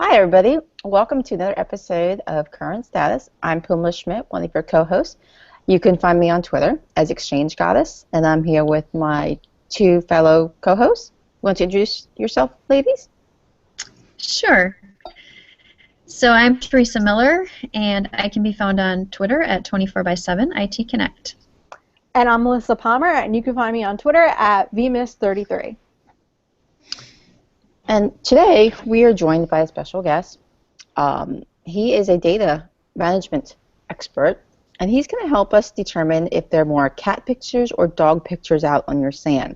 Hi, everybody. Welcome to another episode of Current Status. I'm Pumla Schmidt, one of your co-hosts. You can find me on Twitter as Exchange Goddess, and I'm here with my two fellow co-hosts. Want to introduce yourself, ladies? Sure. So I'm Teresa Miller, and I can be found on Twitter at 24/7 IT Connect. And I'm Melissa Palmer, and you can find me on Twitter at vmiss33. And today we are joined by a special guest. He is a data management expert, and he's going to help us determine if there are more cat pictures or dog pictures out on your SAN.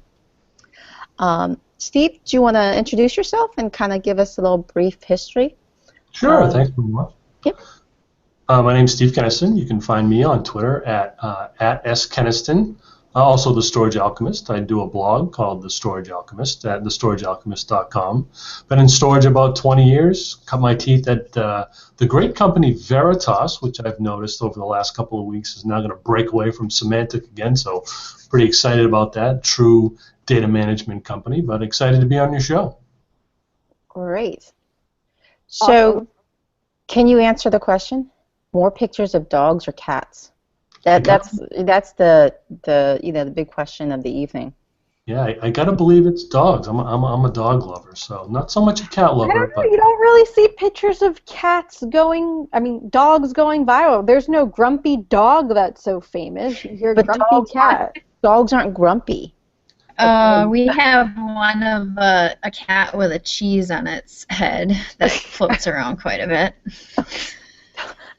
Steve, do you want to introduce yourself and kind of give us a little brief history? Sure, thanks very much. Yep. My name's Steve Kenniston. You can find me on Twitter at @skenniston. Also, The Storage Alchemist. I do a blog called The Storage Alchemist at thestoragealchemist.com. Been in storage about 20 years. Cut my teeth at the great company Veritas, which I've noticed over the last couple of weeks is now going to break away from Symantec again. So, pretty excited about that. True data management company, but excited to be on your show. Great. So, Awesome. can you answer the question? More pictures of dogs or cats? That's the big question of the evening. Yeah, I gotta believe it's dogs. I'm a dog lover, so not so much a cat I lover. don't know, But you don't really see pictures of dogs going viral. There's no grumpy dog that's so famous. You hear But grumpy cat. Dogs aren't grumpy. We have one of a cat with a cheese on its head that floats around quite a bit.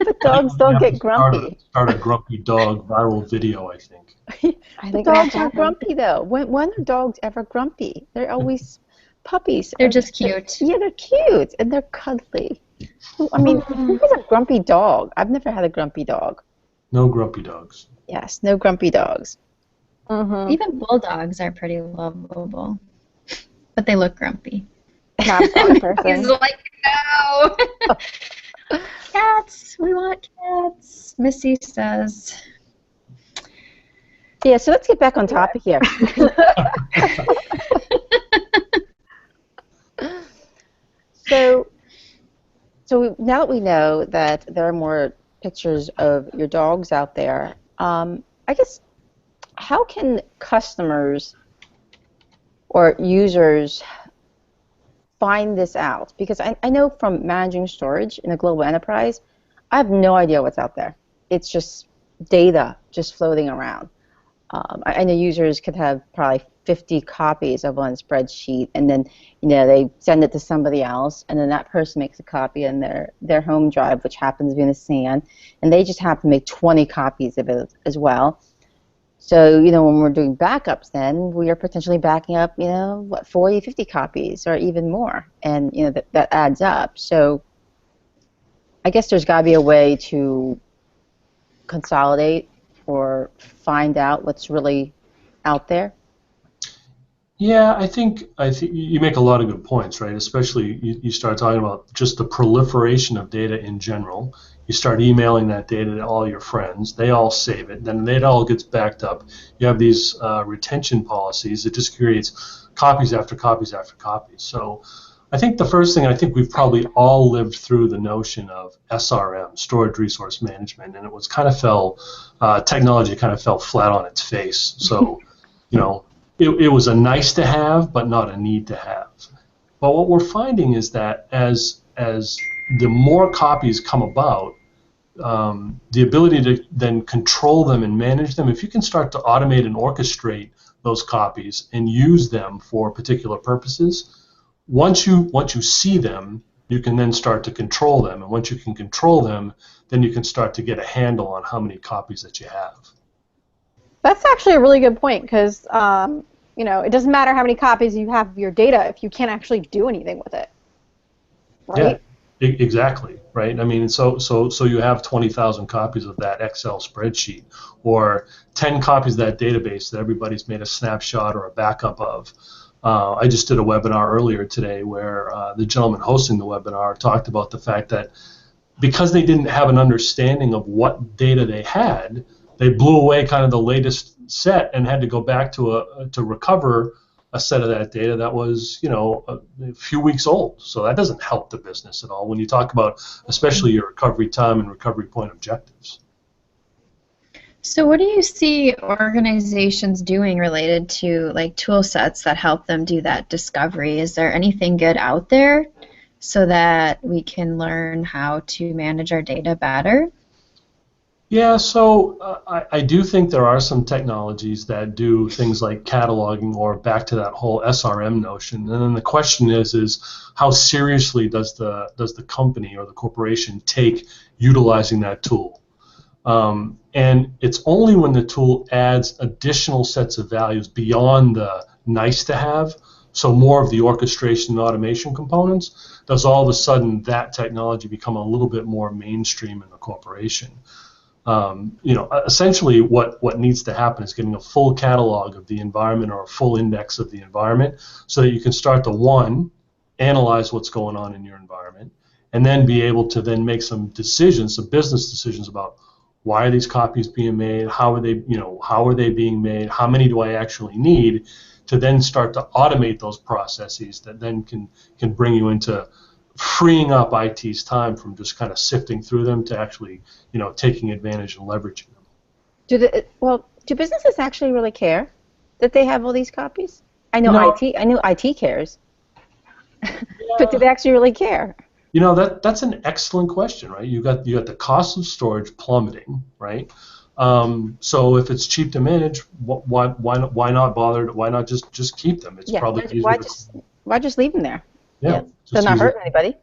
But dogs don't get grumpy. Start a grumpy dog viral video, I think. I The think dogs that's aren't grumpy, though. When are dogs ever grumpy? They're always puppies. They're just cute. Yeah, they're cute, and they're cuddly. I mean, who has a grumpy dog? I've never had a grumpy dog. No grumpy dogs. Yes, no grumpy dogs. Mm-hmm. Even bulldogs are pretty lovable, but they look grumpy. Not a dog He's person. like, no! Cats! We want cats! Missy says. Yeah, so let's get back on topic here. So now that we know that there are more pictures of your dogs out there, I guess, how can customers or users find this out? Because I know from managing storage in a global enterprise, I have no idea what's out there. It's just data just floating around. I know users could have probably 50 copies of one spreadsheet, and then they send it to somebody else, and then that person makes a copy in their home drive, which happens to be in a SAN, and they just happen to make 20 copies of it as well. So, when we're doing backups, then we are potentially backing up, 40, 50 copies or even more, and that adds up. So, I guess there's got to be a way to consolidate or find out what's really out there. Yeah, I think you make a lot of good points, right? Especially you start talking about just the proliferation of data in general. You start emailing that data to all your friends. They all save it. Then it all gets backed up. You have these retention policies. It just creates copies after copies after copies. So I think the first thing, we've probably all lived through the notion of SRM, storage resource management, and technology kind of fell flat on its face. So, it was a nice to have, but not a need to have. But what we're finding is that as the more copies come about, the ability to then control them and manage them, if you can start to automate and orchestrate those copies and use them for particular purposes, once you see them, you can then start to control them. And once you can control them, then you can start to get a handle on how many copies that you have. That's actually a really good point because, it doesn't matter how many copies you have of your data if you can't actually do anything with it. Right? Yeah, exactly. Right. I mean, so you have 20,000 copies of that Excel spreadsheet, or 10 copies of that database that everybody's made a snapshot or a backup of. I just did a webinar earlier today where the gentleman hosting the webinar talked about the fact that because they didn't have an understanding of what data they had, they blew away kind of the latest set and had to go back to recover a set of that data that was, a few weeks old. So that doesn't help the business at all when you talk about, especially your recovery time and recovery point objectives. So what do you see organizations doing related to like tool sets that help them do that discovery? Is there anything good out there so that we can learn how to manage our data better? Yeah, so I do think there are some technologies that do things like cataloging, or back to that whole SRM notion. And then the question is how seriously does the company or the corporation take utilizing that tool? And it's only when the tool adds additional sets of values beyond the nice to have, so more of the orchestration and automation components, does all of a sudden that technology become a little bit more mainstream in the corporation. Essentially what needs to happen is getting a full catalog of the environment, or a full index of the environment, so that you can start to, one, analyze what's going on in your environment, and then be able to then make some decisions, some business decisions about why are these copies being made, how are they being made, how many do I actually need, to then start to automate those processes that then can bring you into freeing up IT's time from just kind of sifting through them to actually, taking advantage and leveraging them. Do businesses actually really care that they have all these copies? I know IT cares, but do they actually really care? That's an excellent question, right? You got the cost of storage plummeting, right? So if it's cheap to manage, why not bother? Why not just keep them? It's probably easier. Why just leave them there? Yeah, they're not hurting anybody.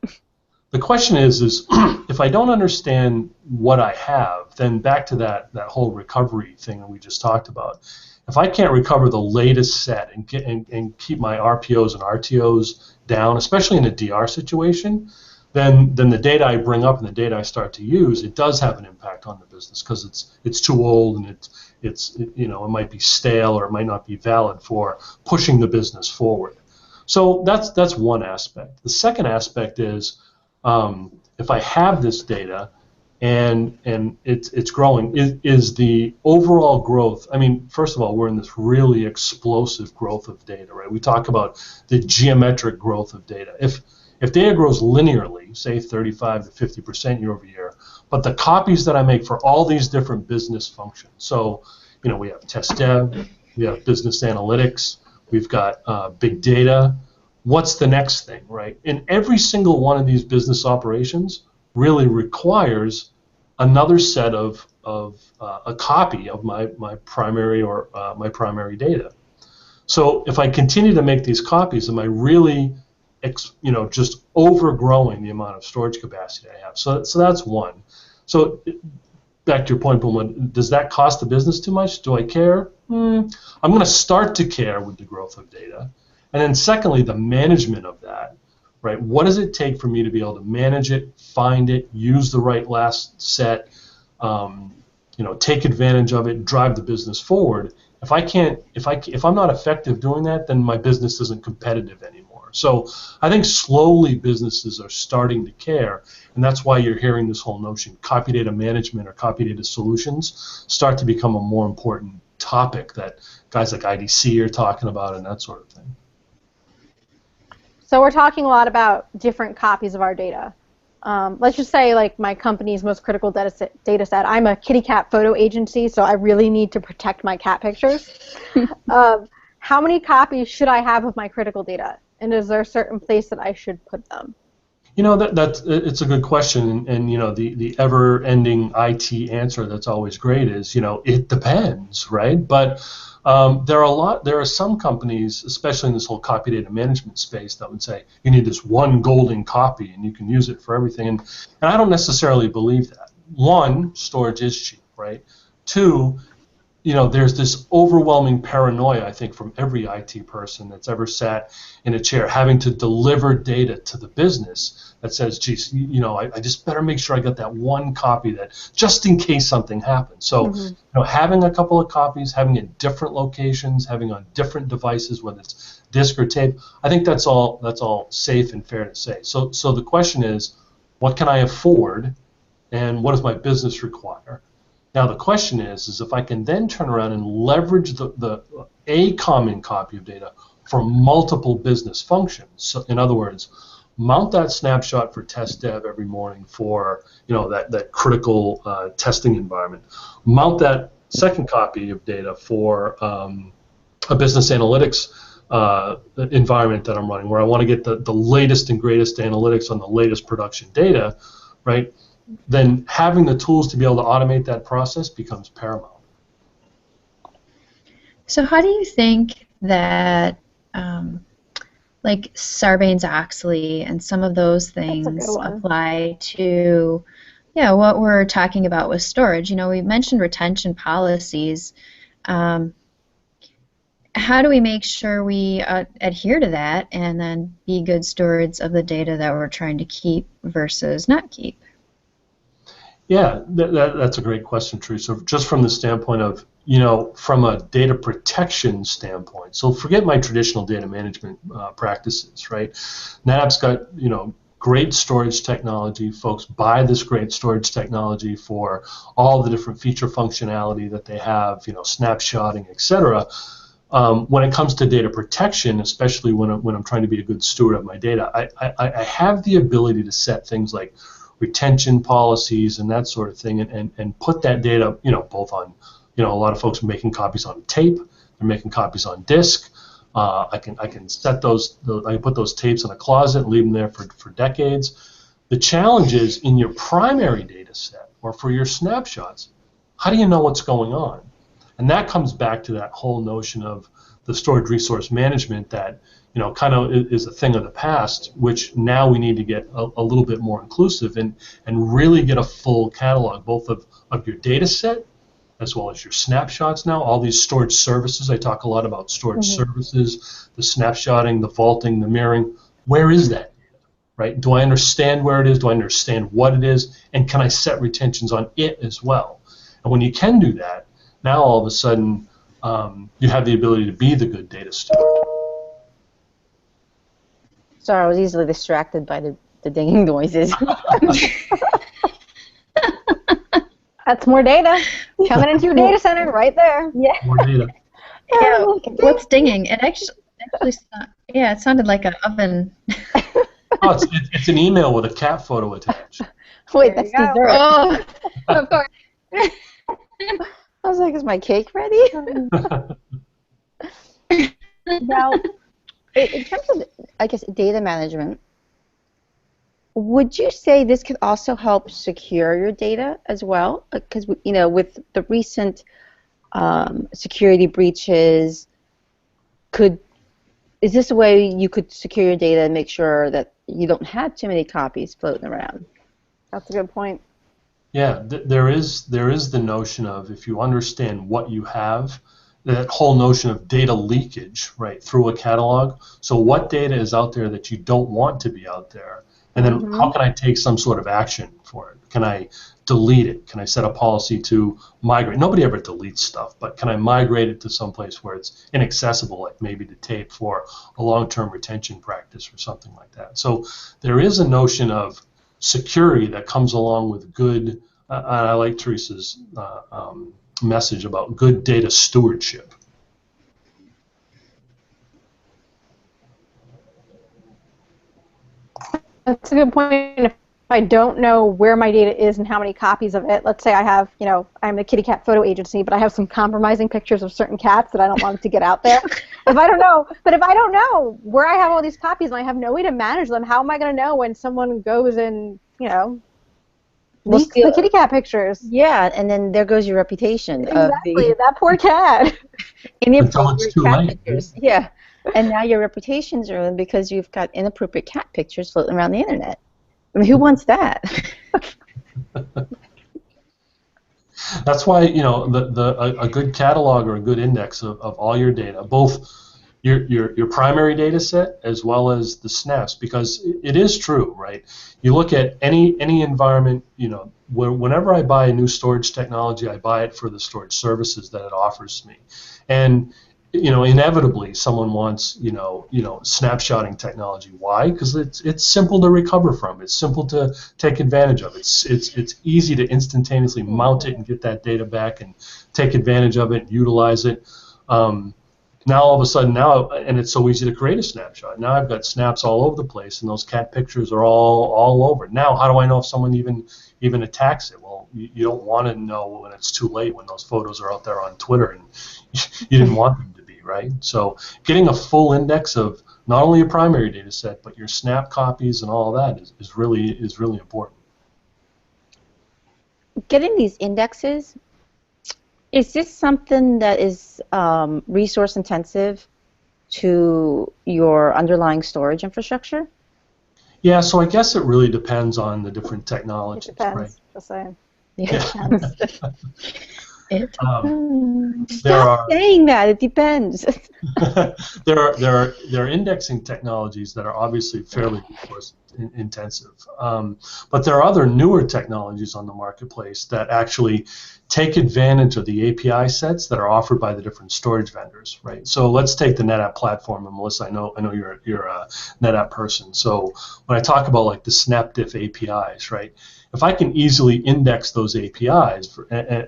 The question is if I don't understand what I have, then back to that whole recovery thing that we just talked about. If I can't recover the latest set and keep my RPOs and RTOs down, especially in a DR situation, then the data I bring up and the data I start to use, it does have an impact on the business, because it's too old, and it might be stale, or it might not be valid for pushing the business forward. So that's one aspect. The second aspect is, if I have this data and it's growing, is the overall growth. I mean, first of all, we're in this really explosive growth of data, right? We talk about the geometric growth of data. If data grows linearly, say 35 to 50% year over year, but the copies that I make for all these different business functions, so we have test dev, we have business analytics, we've got big data. What's the next thing, right? And every single one of these business operations really requires another set of a copy of my primary data. So if I continue to make these copies, am I really just overgrowing the amount of storage capacity I have? So that's one. So back to your point, Bulma, does that cost the business too much? Do I care? I'm going to start to care with the growth of data. And then secondly, the management of that, right? What does it take for me to be able to manage it, find it, use the right last set, take advantage of it, drive the business forward? If I'm not effective doing that, then my business isn't competitive anymore. So I think slowly businesses are starting to care, and that's why you're hearing this whole notion, copy data management or copy data solutions, start to become a more important topic that guys like IDC are talking about, and that sort of thing. So we're talking a lot about different copies of our data. Let's just say, like, my company's most critical data set. I'm a kitty cat photo agency, so I really need to protect my cat pictures. How many copies should I have of my critical data? And is there a certain place that I should put them? It's a good question, and the ever-ending IT answer that's always great is, it depends, right? But there are some companies, especially in this whole copy data management space, that would say you need this one golden copy and you can use it for everything, and I don't necessarily believe that. One, storage is cheap, right? Two, there's this overwhelming paranoia, I think, from every IT person that's ever sat in a chair having to deliver data to the business that says, geez, I just better make sure I got that one copy, that just in case something happens. So, having a couple of copies, having it in different locations, having on different devices, whether it's disk or tape, I think that's all safe and fair to say. So the question is, what can I afford, and what does my business require? Now the question is if I can then turn around and leverage a common copy of data for multiple business functions. So in other words, mount that snapshot for test dev every morning for that critical testing environment. Mount that second copy of data for a business analytics environment that I'm running, where I want to get the latest and greatest analytics on the latest production data, right? Then having the tools to be able to automate that process becomes paramount. So how do you think that like Sarbanes-Oxley and some of those things apply to what we're talking about with storage? We mentioned retention policies. How do we make sure we adhere to that and then be good stewards of the data that we're trying to keep versus not keep? Yeah, that's a great question, Teresa. Just from the standpoint of, from a data protection standpoint, so forget my traditional data management practices, right? NetApp's got, great storage technology. Folks buy this great storage technology for all the different feature functionality that they have, snapshotting, etc. When it comes to data protection, especially when I'm trying to be a good steward of my data, I have the ability to set things like retention policies and that sort of thing, and put that data, both on, a lot of folks are making copies on tape, they're making copies on disk. I can set those, I can put those tapes in a closet and leave them there for decades. The challenge is in your primary data set or for your snapshots, how do you know what's going on? And that comes back to that whole notion of the storage resource management that, kind of is a thing of the past, which now we need to get a little bit more inclusive and really get a full catalog, both of your data set as well as your snapshots now. All these storage services, I talk a lot about storage services, the snapshotting, the vaulting, the mirroring. Where is that data, right? Do I understand where it is? Do I understand what it is? And can I set retentions on it as well? And when you can do that, now all of a sudden you have the ability to be the good data steward. Sorry, I was easily distracted by the dinging noises. That's more data coming into your data center right there. Yeah. More data. Yeah. What's dinging? It actually it sounded like an oven. Oh, it's an email with a cat photo attached. Wait, that's dessert. Oh, of course. I was like, is my cake ready? Now, in terms of, I guess, data management, would you say this could also help secure your data as well? Because, with the recent security breaches, is this a way you could secure your data and make sure that you don't have too many copies floating around? That's a good point. Yeah, there is the notion of, if you understand what you have, that whole notion of data leakage, right, through a catalog. So what data is out there that you don't want to be out there? And then how can I take some sort of action for it? Can I delete it? Can I set a policy to migrate? Nobody ever deletes stuff, but can I migrate it to someplace where it's inaccessible, like maybe to tape for a long-term retention practice or something like that? So there is a notion of security that comes along with good, I like Teresa's message about good data stewardship. That's a good point. If I don't know where my data is and how many copies of it, let's say I have, I'm a kitty cat photo agency, but I have some compromising pictures of certain cats that I don't want to get out there. If I don't know where I have all these copies and I have no way to manage them, how am I going to know when someone goes and, leaks the kitty cat pictures? Yeah, and then there goes your reputation. Exactly, that poor cat. Until it's too late. Pictures. Yeah. And now your reputation's ruined because you've got inappropriate cat pictures floating around the internet. I mean, who wants that? That's why, a good catalog or a good index of all your data, both your primary data set as well as the snaps, because it is true, right? You look at any environment, whenever I buy a new storage technology, I buy it for the storage services that it offers me. And inevitably someone wants, snapshotting technology. Why? Because it's simple to recover from. It's simple to take advantage of. It's easy to instantaneously mount it and get that data back and take advantage of it and utilize it. Now all of a sudden and it's so easy to create a snapshot. Now I've got snaps all over the place, and those cat pictures are all over. Now how do I know if someone even attacks it? Well, you don't want to know when it's too late, when those photos are out there on Twitter and you didn't want them to be, right? So getting a full index of not only your primary data set, but your snap copies and all of that is really important. Getting these indexes, is this something that is resource intensive to your underlying storage infrastructure? Yeah, so I guess it really depends on the different technologies, It depends. right? The same. Yeah. There Stop are saying that. It depends. there are indexing technologies that are obviously fairly resource intensive, but there are other newer technologies on the marketplace that actually take advantage of the API sets that are offered by the different storage vendors, right? So let's take the NetApp platform, and Melissa, I know you're a NetApp person. So when I talk about like the SnapDiff APIs, right? If I can easily index those APIs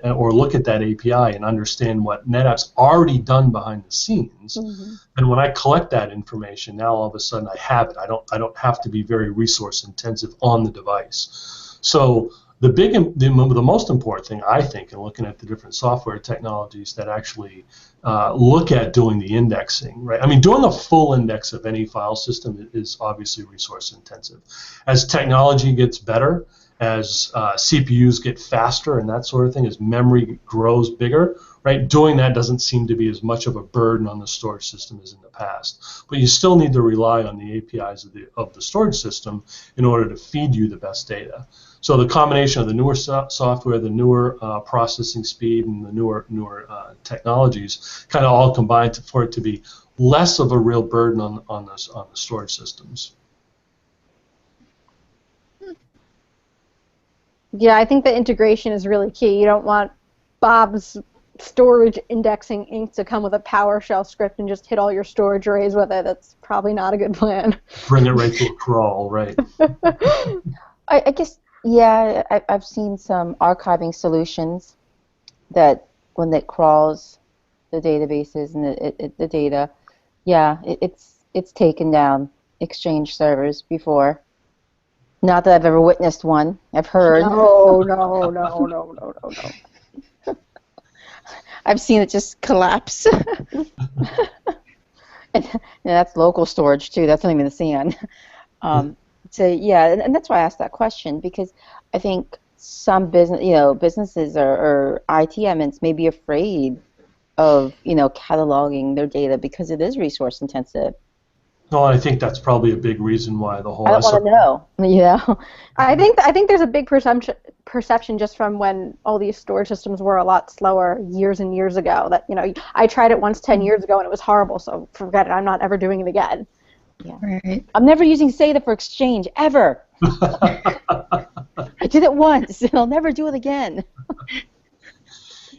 or look at that API and understand what NetApp's already done behind the scenes, and when I collect that information, now all of a sudden I have it. I don't have to be very resource intensive on the device. So the most important thing, I think, in looking at the different software technologies that actually look at doing the indexing, right? I mean, doing a full index of any file system is obviously resource intensive. As technology gets better, as CPUs get faster and that sort of thing, as memory grows bigger, right? Doing that doesn't seem to be as much of a burden on the storage system as in the past. But you still need to rely on the APIs of the storage system in order to feed you the best data. So the combination of the newer software, the newer processing speed, and the newer technologies kind of all combine for it to be less of a real burden on the storage systems. Yeah, I think the integration is really key. You don't want Bob's storage indexing ink to come with a PowerShell script and just hit all your storage arrays with it. That's probably not a good plan. Bring it right to a crawl, right? I guess, yeah, I've seen some archiving solutions that when it crawls the databases and the data, yeah, it's taken down Exchange servers before. Not that I've ever witnessed one. I've heard. No. I've seen it just collapse. and that's local storage too. That's not even the SAN. So yeah, and that's why I asked that question, because I think some businesses or IT admins may be afraid of cataloging their data because it is resource intensive. No, I think that's probably a big reason why the whole. I don't want to know. I think there's a big perception just from when all these storage systems were a lot slower years and years ago. That I tried it once 10 years ago and it was horrible. So forget it. I'm not ever doing it again. Yeah. Right. I'm never using SATA for Exchange ever. I did it once, and I'll never do it again.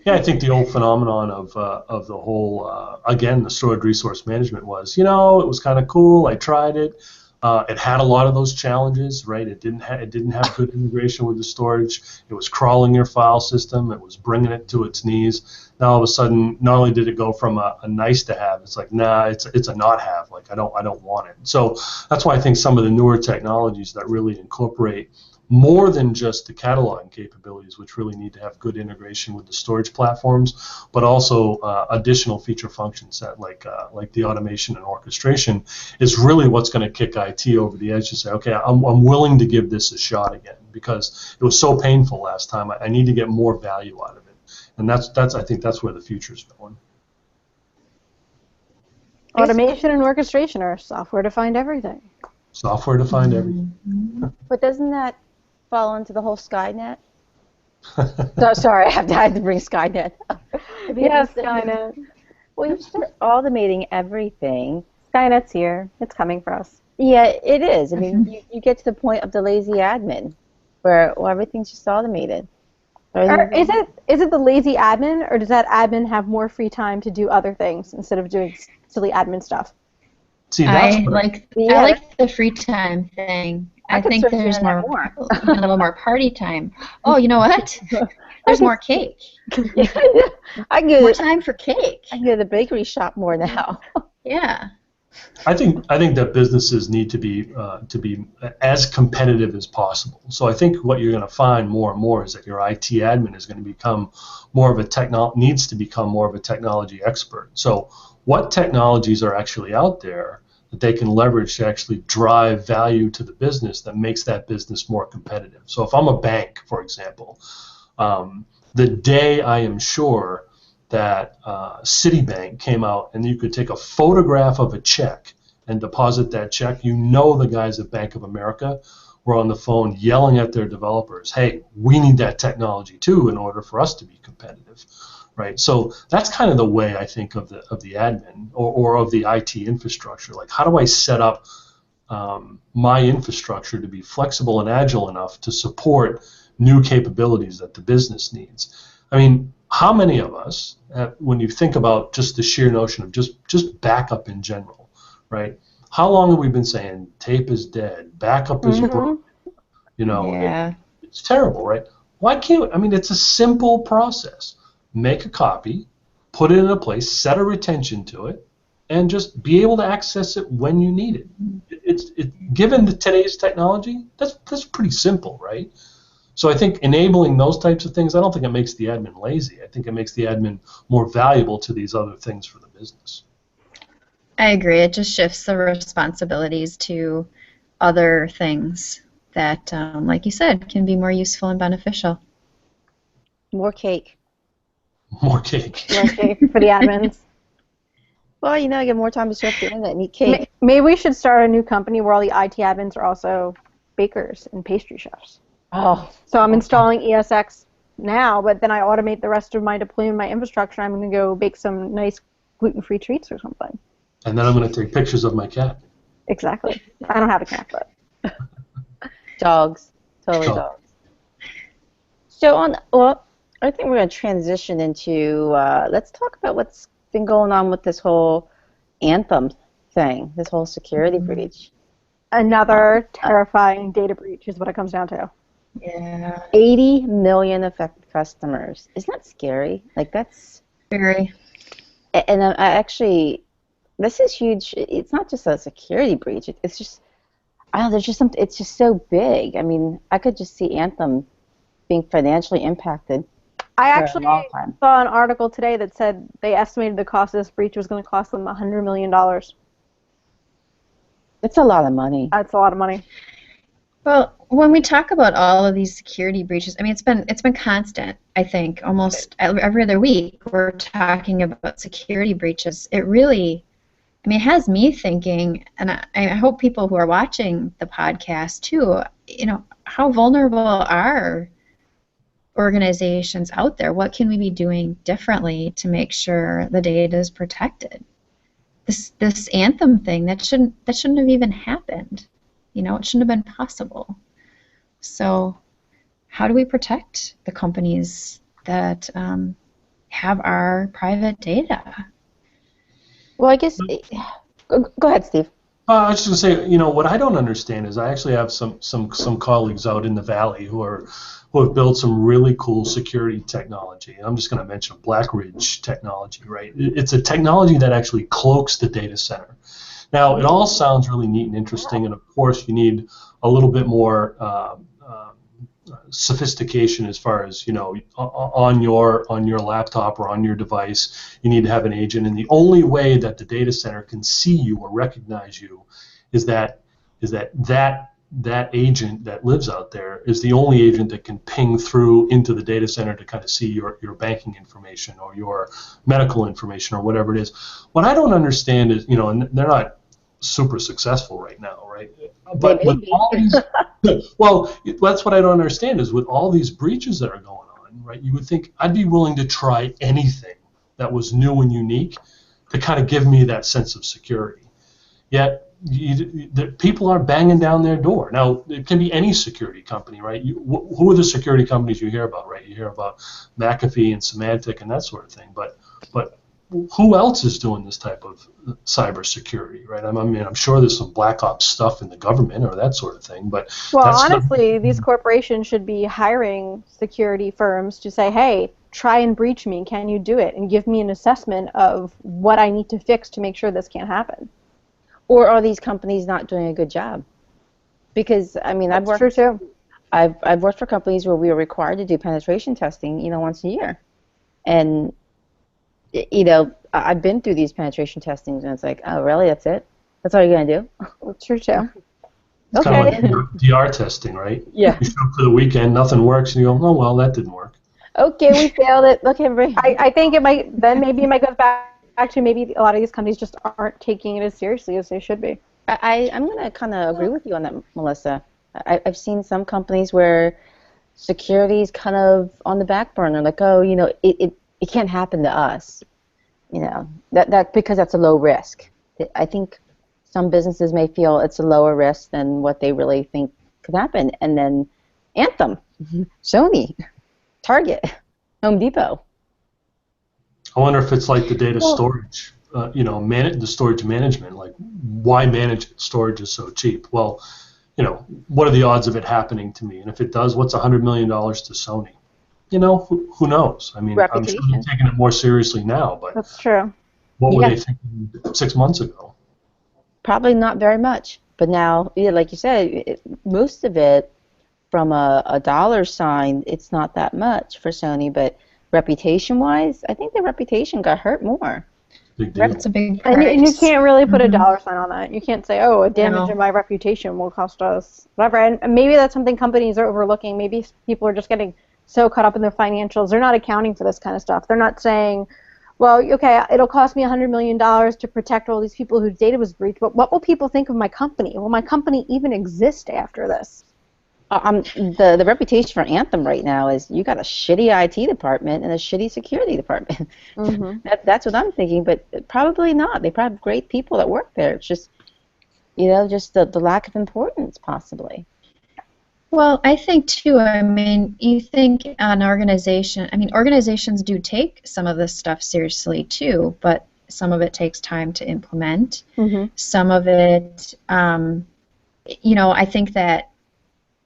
Yeah, I think the old phenomenon of the whole again, the storage resource management was, it was kind of cool. I tried it. It had a lot of those challenges, right? It didn't have good integration with the storage. It was crawling your file system. It was bringing it to its knees. Now all of a sudden, not only did it go from a nice to have, it's like, nah, it's a not have. Like I don't want it. So that's why I think some of the newer technologies that really incorporate more than just the cataloging capabilities, which really need to have good integration with the storage platforms, but also additional feature functions that like the automation and orchestration is really what's going to kick IT over the edge to say, okay, I'm willing to give this a shot again because it was so painful last time. I need to get more value out of it, and I think that's where the future's going. Automation and orchestration are software-defined everything. Software-defined everything. But doesn't that fall into the whole Skynet? Sorry, I had to bring Skynet up. Yes, Skynet. Well, you start automating everything. Skynet's here. It's coming for us. Yeah, it is. I mean, you get to the point of the lazy admin, where everything's just automated. Is it the lazy admin, or does that admin have more free time to do other things instead of doing silly admin stuff? See, that's I what like I Yeah, like the free time thing. I I could think search the there's internet more more. a little more party time. Oh, you know what? I There's could, more cake. yeah, I can More go, time for cake. I can go to the bakery shop more now. Yeah. I think that businesses need to be as competitive as possible. So I think what you're going to find more and more is that your IT admin is going to become more of a needs to become more of a technology expert. So what technologies are actually out there that they can leverage to actually drive value to the business that makes that business more competitive? So if I'm a bank, for example, the day I am sure that Citibank came out and you could take a photograph of a check and deposit that check, you know the guys at Bank of America were on the phone yelling at their developers, hey, we need that technology too in order for us to be competitive, right? So that's kind of the way I think of the admin or of the IT infrastructure. Like, how do I set up my infrastructure to be flexible and agile enough to support new capabilities that the business needs? I mean, how many of us, when you think about just the sheer notion of just backup in general, right? How long have we been saying tape is dead, backup is broken? Hmm. You know, Yeah. it's terrible, right? Why can't, I mean, it's a simple process. Make a copy, put it in a place, set a retention to it, and just be able to access it when you need it. Given today's technology, that's pretty simple, right? So I think enabling those types of things, I don't think it makes the admin lazy. I think it makes the admin more valuable to these other things for the business. I agree. It just shifts the responsibilities to other things that, like you said, can be more useful and beneficial. More cake. More cake. Okay, for the admins. Well, you know, I get more time to surf the internet and eat cake. Maybe we should start a new company where all the IT admins are also bakers and pastry chefs. Oh, So I'm installing ESX now, but then I automate the rest of my deployment, my infrastructure. I'm going to go bake some nice gluten-free treats or something. And then I'm going to take pictures of my cat. Exactly. I don't have a cat, but dogs. Totally So, dogs. So well, I think we're going to transition into, let's talk about what's been going on with this whole Anthem thing, this whole security breach. another terrifying data breach is what it comes down to. Yeah. 80 million affected customers. Isn't that scary? Like, that's, Very. and I actually, this is huge. It's not just a security breach. It's just, I don't know, there's just something, it's just so big. I mean, I could just see Anthem being financially impacted I for a actually long time. saw an article today that said they estimated the cost of this breach was going to cost them $100 million. It's a lot of money. That's a lot of money. Well, when we talk about all of these security breaches, I mean, it's been constant. I think almost every other week we're talking about security breaches. It really, I mean, it has me thinking, and I hope people who are watching the podcast too, you know, how vulnerable are organizations out there? What can we be doing differently to make sure the data is protected? This Anthem thing, that shouldn't have even happened. You know, it shouldn't have been possible. So how do we protect the companies that have our private data? Well, I guess, go ahead, Steve. I was just going to say, you know, what I don't understand is I actually have some colleagues out in the Valley who have built some really cool security technology. I'm just going to mention Blackridge technology, right? It's a technology that actually cloaks the data center. Now, it all sounds really neat and interesting, and of course, you need a little bit more sophistication as far as, you know, on your laptop or on your device. You need to have an agent, and the only way that the data center can see you or recognize you is that agent that lives out there is the only agent that can ping through into the data center to kind of see your banking information or your medical information or whatever it is. What I don't understand is, you know, and they're not super successful right now, right? But with all these, well, that's what I don't understand is with all these breaches that are going on, right? You would think I'd be willing to try anything that was new and unique to kind of give me that sense of security. Yet the people aren't banging down their door. Now, it can be any security company, right? Who are the security companies you hear about, right? You hear about McAfee and Symantec and that sort of thing. But who else is doing this type of cybersecurity, right? I mean, I'm sure there's some black ops stuff in the government or that sort of thing, but Well, that's not. honestly, these corporations should be hiring security firms to say, hey, try and breach me. Can you do it? And give me an assessment of what I need to fix to make sure this can't happen. Or are these companies not doing a good job? Because I mean, That's true too. I've worked for companies where we were required to do penetration testing, once a year, and I've been through these penetration testings, and it's like, oh, really? That's it? That's all you're gonna do? That's true too. It's kind of Okay. like DR testing, right? Yeah. You show up for the weekend, nothing works, and you go, oh, well, that didn't work. Okay, we failed it. Look, everybody. I think maybe it might go back to maybe a lot of these companies just aren't taking it as seriously as they should be. I'm going to kind of agree with you on that, Melissa. I've seen some companies where security is kind of on the back burner, like, oh, it can't happen to us, that because that's a low risk. I think some businesses may feel it's a lower risk than what they really think could happen, and then Anthem, Sony, Target, Home Depot. I wonder if it's like the data storage, the storage management. Like, why manage it? Storage is so cheap. Well, what are the odds of it happening to me? And if it does, what's $100 million to Sony? Who knows? I mean, I'm sure they're taking it more seriously now, but that's true. What were they thinking 6 months ago? Probably not very much. But now, like you said, most of it, from a dollar sign, it's not that much for Sony, but reputation-wise, I think their reputation got hurt more. Big deal. That's a big price. And you can't really put a dollar sign on that. You can't say, oh, a damage No. in my reputation will cost us whatever. And maybe that's something companies are overlooking. Maybe people are just getting so caught up in their financials. They're not accounting for this kind of stuff. They're not saying, well, okay, it'll cost me $100 million to protect all these people whose data was breached, but what will people think of my company? Will my company even exist after this? The reputation for Anthem right now is you got a shitty IT department and a shitty security department. Mm-hmm. That's what I'm thinking, but probably not. They probably have great people that work there. It's just, just the lack of importance, possibly. Well, I think too, you think an organization, organizations do take some of this stuff seriously too, but some of it takes time to implement. Mm-hmm. Some of it, I think that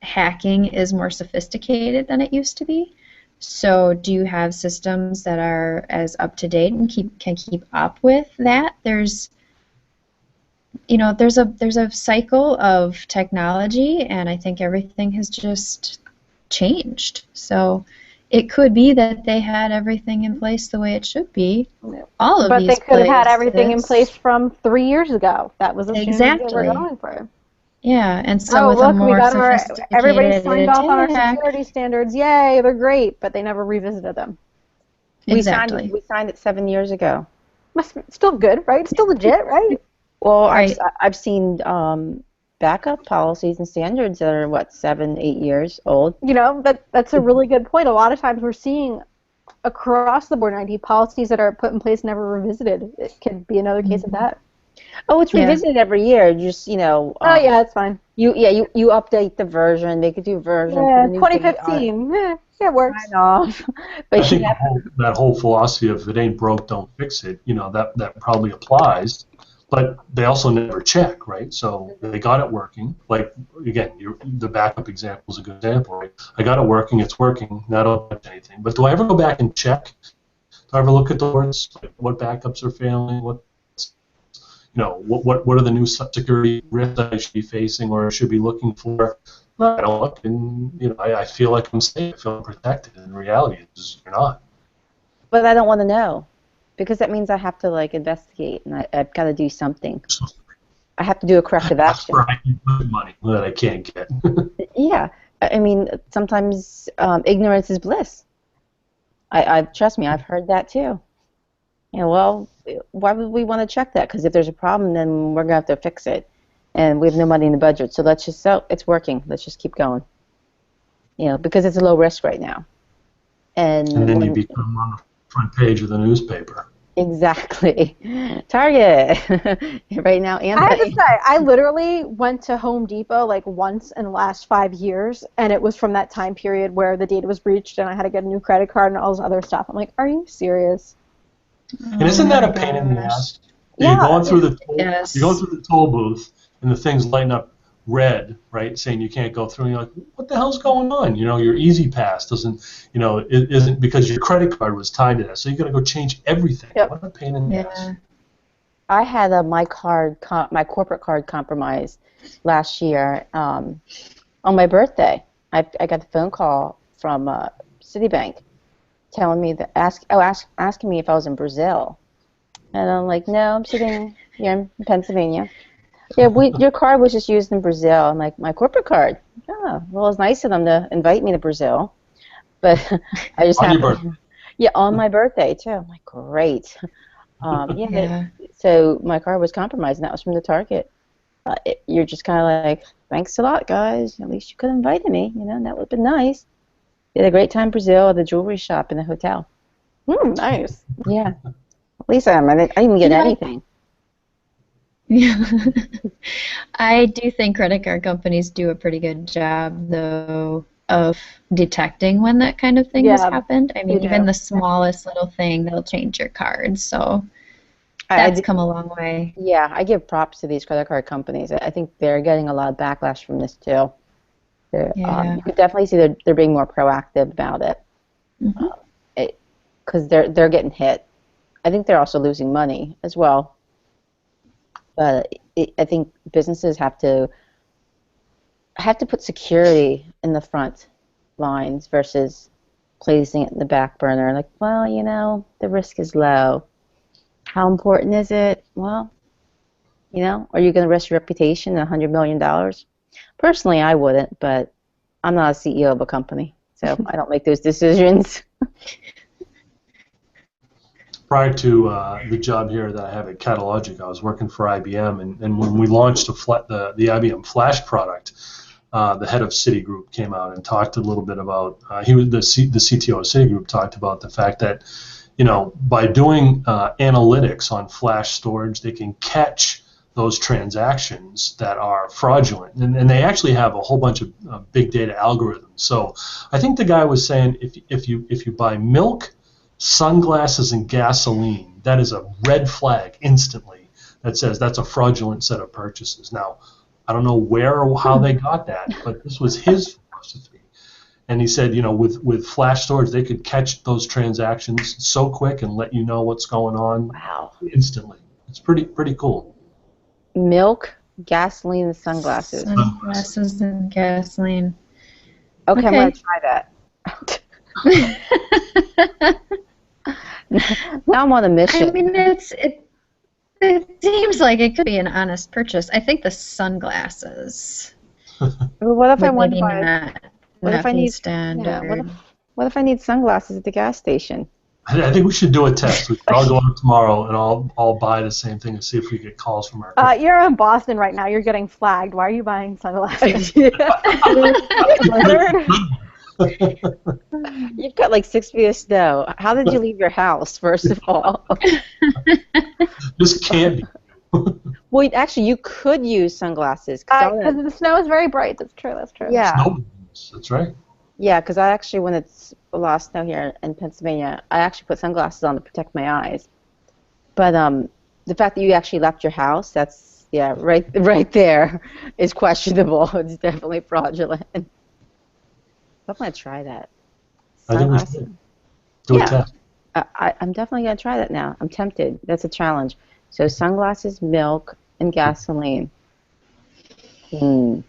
hacking is more sophisticated than it used to be. So do you have systems that are as up to date and can keep up with that? There's a cycle of technology, and I think everything has just changed. So it could be that they had everything in place the way it should be. All of but these they could have had places. everything in place from 3 years ago. That was the standard they were Exactly. going for. Yeah, and so Oh, with look, a more sophisticated everybody signed off on our attack. security standards. Yay, they're great, but they never revisited them. Exactly. We signed it 7 years ago. Still good, right? Still legit, right? Well, Right. I've seen backup policies and standards that are 7, 8 years old. That's a really good point. A lot of times we're seeing across the board in IT policies that are put in place never revisited. It could be another case of that. Oh, it's revisited every year. Just Oh yeah, that's fine. You update the version. They could do version. Yeah, for the new 2015. It works. sign off. I But think that whole philosophy of if it ain't broke, don't fix it, that probably applies. But they also never check, right? So they got it working. Like, again, the backup example is a good example, right? I got it working, it's working, now I don't touch anything. But do I ever go back and check? Do I ever look at the words? Like, what backups are failing? What are the new security risks I should be facing or should be looking for? No, I don't look, and I feel like I'm safe. I feel I'm protected. And the reality is, you're not. But I don't want to know, because that means I have to investigate, and I've got to do something. I have to do a corrective That's action. where I can put money that I can't get. Yeah, I mean, sometimes ignorance is bliss. I trust me, I've heard that too. Well, why would we want to check that? Because if there's a problem, then we're gonna have to fix it, and we have no money in the budget. So it's working. Let's just keep going. Because it's a low risk right now. And then you become on the front page of the newspaper. Exactly. Target. Right now, I have to say, I literally went to Home Depot once in the last 5 years, and it was from that time period where the data was breached and I had to get a new credit card and all this other stuff. I'm like, are you serious? And isn't Oh that my a pain in the gosh. ass? You're Yeah, going through the toll, you're going Yes. through the toll booth, and the thing's lighting up red, right, saying you can't go through. And you're like, what the hell's going on? You know, your Easy Pass doesn't, you know, it isn't because your credit card was tied to that. So you got to go change everything. Yep. What a pain in the ass. Yeah. I had my corporate card compromised last year on my birthday. I got a phone call from Citibank telling me that asking me if I was in Brazil, and I'm like, no, I'm sitting here in Pennsylvania. Yeah, your card was just used in Brazil. I'm like, my corporate card. Oh, well, it's nice of them to invite me to Brazil, but I just On your birthday. happened. Yeah, on my birthday too. I'm like, great. Yeah, Yeah. so my card was compromised, and that was from the Target. You're just kind of like, thanks a lot, guys. At least you could have invited me. You know, that would have been nice. We had a great time in Brazil at the jewelry shop and the hotel. Nice. Yeah, at least I didn't even You get know, anything. yeah. I do think credit card companies do a pretty good job, though, of detecting when that kind of thing has Yeah, happened. I they mean, even do. the smallest little thing, they'll change your card. So I that's do, come a long way. yeah, I give props to these credit card companies. I think they're getting a lot of backlash from this too. Yeah. You could definitely see they're being more proactive about it Hmm. because they're getting hit. I think they're also losing money as well. But I think businesses have to put security in the front lines versus placing it in the back burner. Like, well, you know, the risk is low. How important is it? Well, you know, are you going to risk your reputation and $100 million? Personally, I wouldn't, but I'm not a CEO of a company, so I don't make those decisions. Prior to the job here that I have at Catalogic, I was working for IBM, and when we launched the IBM Flash product, the head of Citigroup came out and talked a little bit about, he was the CTO of Citigroup talked about the fact that, you know, by doing analytics on flash storage, they can catch those transactions that are fraudulent, and they actually have a whole bunch of big data algorithms. So I think the guy was saying if you buy milk, sunglasses, and gasoline, that is a red flag instantly that says that's a fraudulent set of purchases. Now, I don't know where or how they got that, but this was his philosophy. And he said, you know, with flash storage, they could catch those transactions so quick and let you know what's going on Wow. instantly. It's pretty cool. Milk, gasoline, and sunglasses. Sunglasses and gasoline. Okay, I'm going Okay. to try that. Now I'm on a I mission. mean, it seems like it could be an honest purchase. I think the sunglasses Well, what if I would want to maybe buy? not What if I be need? Yeah. standard. What if I need sunglasses at the gas station? I think we should do a test. We should all go out tomorrow and all buy the same thing and see if we get calls from our. You're in Boston right now. You're getting flagged. Why are you buying sunglasses? You've got like 6 feet of snow. How did you leave your house, first of all? This can't be. Well, actually, you could use sunglasses. Because the snow is very bright. That's true. That's true. Yeah, That's right. yeah. Because I actually, when it's a lot of snow here in Pennsylvania, I actually put sunglasses on to protect my eyes. But the fact that you actually left your house, that's right there is questionable. It's definitely fraudulent. I'm gonna try that. I think we Sunglasses. should do a Yeah. test. I'm definitely gonna try that now. I'm tempted. That's a challenge. So sunglasses, milk, and gasoline. I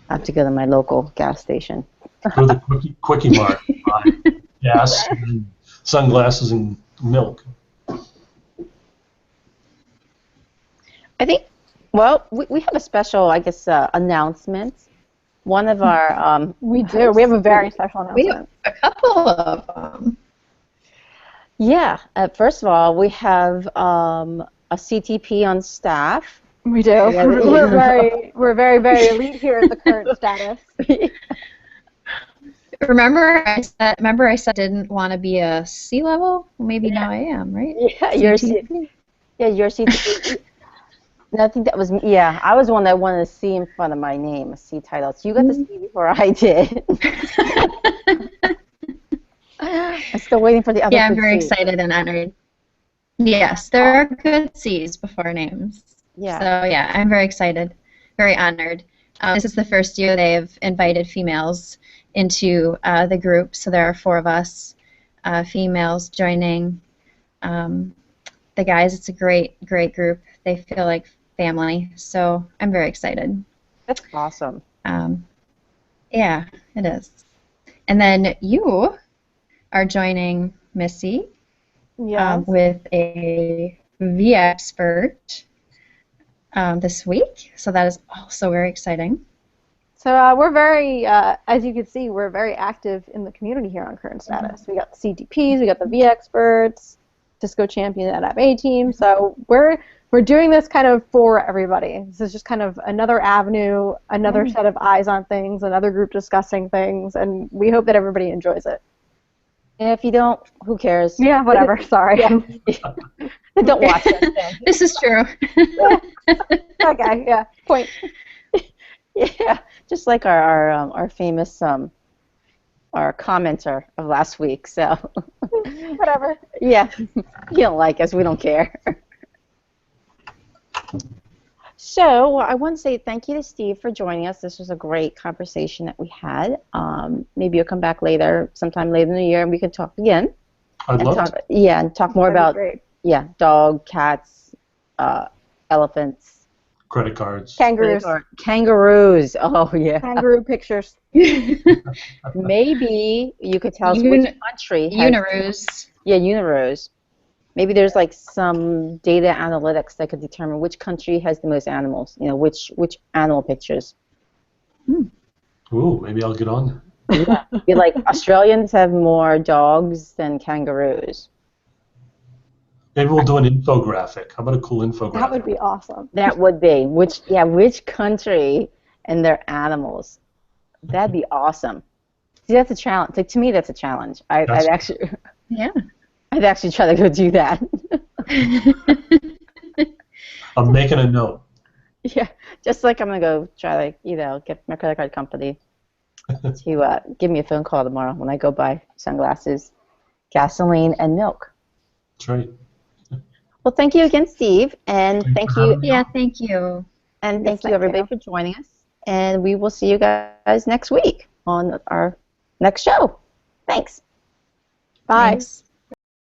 have to go to my local gas station. Go to the quickie mart, buy gas, and sunglasses, and milk. I think. Well, we have a special, I guess, announcement. One of our We do. We have a very special We have announcement. a couple of them. yeah. First of all, we have a CTP on staff. We do. Yeah, We're very elite here at the current status. Remember I said I didn't want to be a C level? Well, maybe now I am, right? Yeah, your CTP. CTP. No, I think that was me. Yeah, I was the one that wanted a C in front of my name, a C title. So you got the C before I did. I'm still waiting for the other. Yeah, I'm very excited and honored. Yes, there are good C's before names. Yeah. So yeah, I'm very excited, very honored. This is the first year they've invited females into the group, so there are 4 of us females joining. The guys, it's a great, great group. They feel like family, so I'm very excited. That's awesome. Yeah, it is. And then you are joining Missy Yes. with a V expert this week, so that is also very exciting. So we're very, as you can see, we're very active in the community here on Current Status. We got the CDPs, we got the V experts, Cisco champion at App A team. So we're doing this kind of for everybody. This is just kind of another avenue, another set of eyes on things, another group discussing things, and we hope that everybody enjoys it. And if you don't, who cares? Yeah, whatever. Sorry. Yeah. Don't watch it. This is true. Okay. Yeah. Point. Yeah, just like our famous our commenter of last week. So Whatever. yeah, you don't like us, we don't care. So I want to say thank you to Steve for joining us. This was a great conversation that we had. Maybe you'll come back later, sometime later in the year, and we can talk again. I'd love to. Yeah, and talk more That'd be about great. dog, cats, elephants. Credit cards. Kangaroos. Kangaroos. Oh, yeah. Kangaroo pictures. Maybe you could tell us which country has... Uniroos. Yeah, Uniroos. Maybe there's like some data analytics that could determine which country has the most animals. You know, which animal pictures. Ooh, maybe I'll get on there. Yeah. Be like, Australians have more dogs than kangaroos. Maybe we'll do an infographic. How about a cool infographic? That would be awesome. That would be which country and their animals. That'd be awesome. See, that's a challenge. Like, to me, that's a challenge. I'd actually try to go do that. I'm making a note. Yeah, just like I'm gonna go try to get my credit card company to give me a phone call tomorrow when I go buy sunglasses, gasoline, and milk. That's right. Well, thank you again, Steve, and thank you. Yeah, thank you. And thank you, everybody, for joining us. And we will see you guys next week on our next show. Thanks. Bye. Thanks.